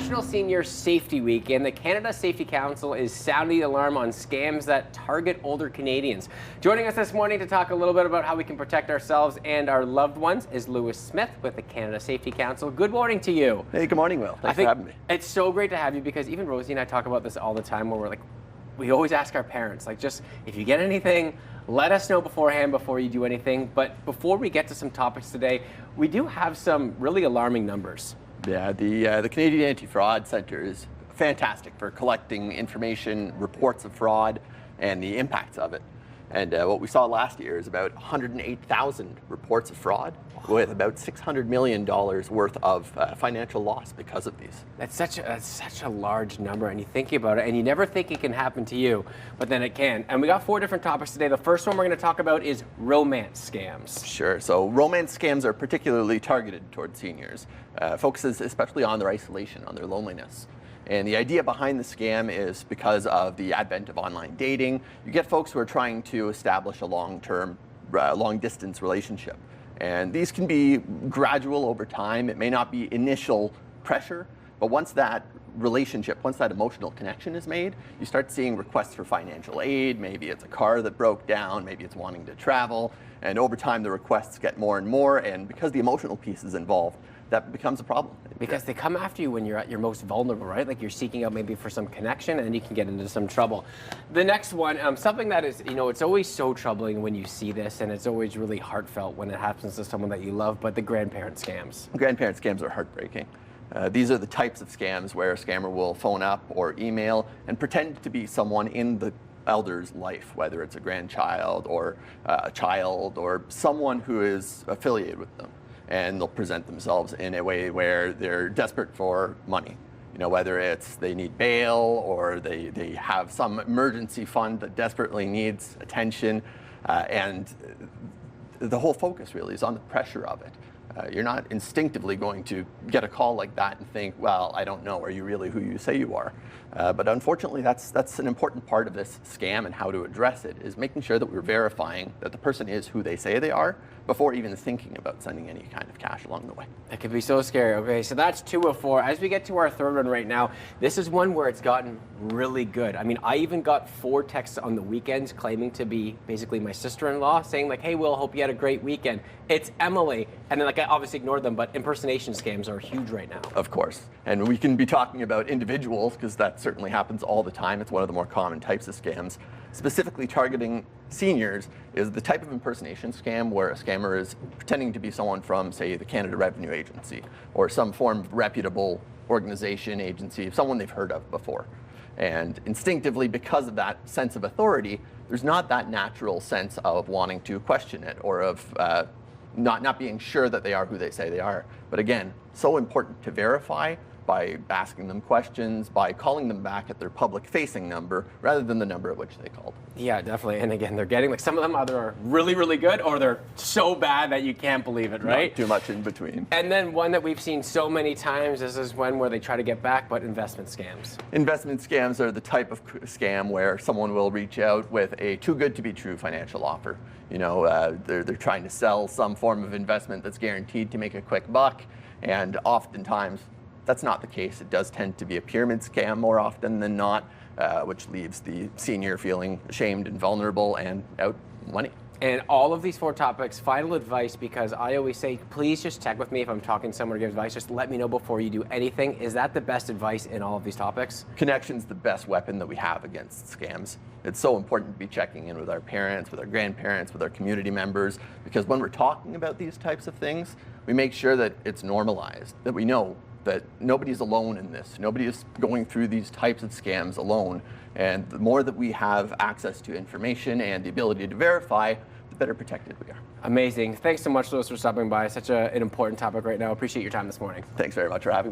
National Senior Safety Week, and the Canada Safety Council is sounding the alarm on scams that target older Canadians. Joining us this morning to talk a little bit about how we can protect ourselves and our loved ones is Lewis Smith with the Canada Safety Council. Good morning to you. Hey, good morning, Will. Thanks for having me. It's so great to have you because even Rosie and I talk about this all the time where we're like, we always ask our parents, like, just if you get anything, let us know beforehand before you do anything. But before we get to some topics today, we do have some really alarming numbers. Yeah, the Canadian Anti-Fraud Centre is fantastic for collecting information, reports of fraud, and the impacts of it. And what we saw last year is about 108,000 reports of fraud with about $600 million worth of financial loss because of these. That's such a large number, and you think about it, and you never think it can happen to you, but then it can. And we got 4 different topics today. The first one we're going to talk about is romance scams. Sure. So romance scams are particularly targeted towards seniors, focuses especially on their isolation, on their loneliness. And the idea behind the scam is because of the advent of online dating, you get folks who are trying to establish a long-term, long-distance relationship. And these can be gradual over time. It may not be initial pressure, but once that relationship, once that emotional connection is made, you start seeing requests for financial aid. Maybe it's a car that broke down, maybe it's wanting to travel. And over time, the requests get more and more. And because the emotional piece is involved, that becomes a problem. Because they come after you when you're at your most vulnerable, right? Like you're seeking out maybe for some connection and then you can get into some trouble. The next one, something that is, it's always so troubling when you see this, and it's always really heartfelt when it happens to someone that you love, but the grandparent scams. Grandparent scams are heartbreaking. These are the types of scams where a scammer will phone up or email and pretend to be someone in the elder's life, whether it's a grandchild or a child or someone who is affiliated with them. And they'll present themselves in a way where they're desperate for money. Whether it's they need bail or they have some emergency fund that desperately needs attention. And the whole focus really is on the pressure of it. You're not instinctively going to get a call like that and think, well, I don't know, are you really who you say you are? But unfortunately, that's an important part of this scam, and how to address it is making sure that we're verifying that the person is who they say they are before even thinking about sending any kind of cash along the way. That can be so scary. Okay, so that's 2 of 4. As we get to our third one right now, this is one where it's gotten really good. I mean, I even got 4 texts on the weekends claiming to be basically my sister-in-law, saying like, hey, Will, hope you had a great weekend. It's Emily. And then I obviously ignored them, but impersonation scams are huge right now. Of course. And we can be talking about individuals because that certainly happens all the time. It's one of the more common types of scams. Specifically targeting seniors is the type of impersonation scam where a scammer is pretending to be someone from, say, the Canada Revenue Agency or some form of reputable organization, agency, someone they've heard of before. And instinctively, because of that sense of authority, there's not that natural sense of wanting to question it or of not being sure that they are who they say they are. But again, so important to verify by asking them questions, by calling them back at their public-facing number rather than the number at which they called. Yeah, definitely. And again, they're getting, like, some of them either are really, really good or they're so bad that you can't believe it, right? Not too much in between. And then one that we've seen so many times, this is one where they try to get back, but investment scams. Investment scams are the type of scam where someone will reach out with a too-good-to-be-true financial offer. They're trying to sell some form of investment that's guaranteed to make a quick buck, and oftentimes that's not the case. It does tend to be a pyramid scam more often than not, which leaves the senior feeling ashamed and vulnerable and out money. And all of these 4 topics, final advice, because I always say, please just check with me if I'm talking to someone to give advice. Just let me know before you do anything. Is that the best advice in all of these topics? Connection's the best weapon that we have against scams. It's so important to be checking in with our parents, with our grandparents, with our community members, because when we're talking about these types of things, we make sure that it's normalized, that we know that nobody's alone in this. Nobody is going through these types of scams alone. And the more that we have access to information and the ability to verify, the better protected we are. Amazing. Thanks so much, Lewis, for stopping by. Such an important topic right now. Appreciate your time this morning. Thanks very much for having me.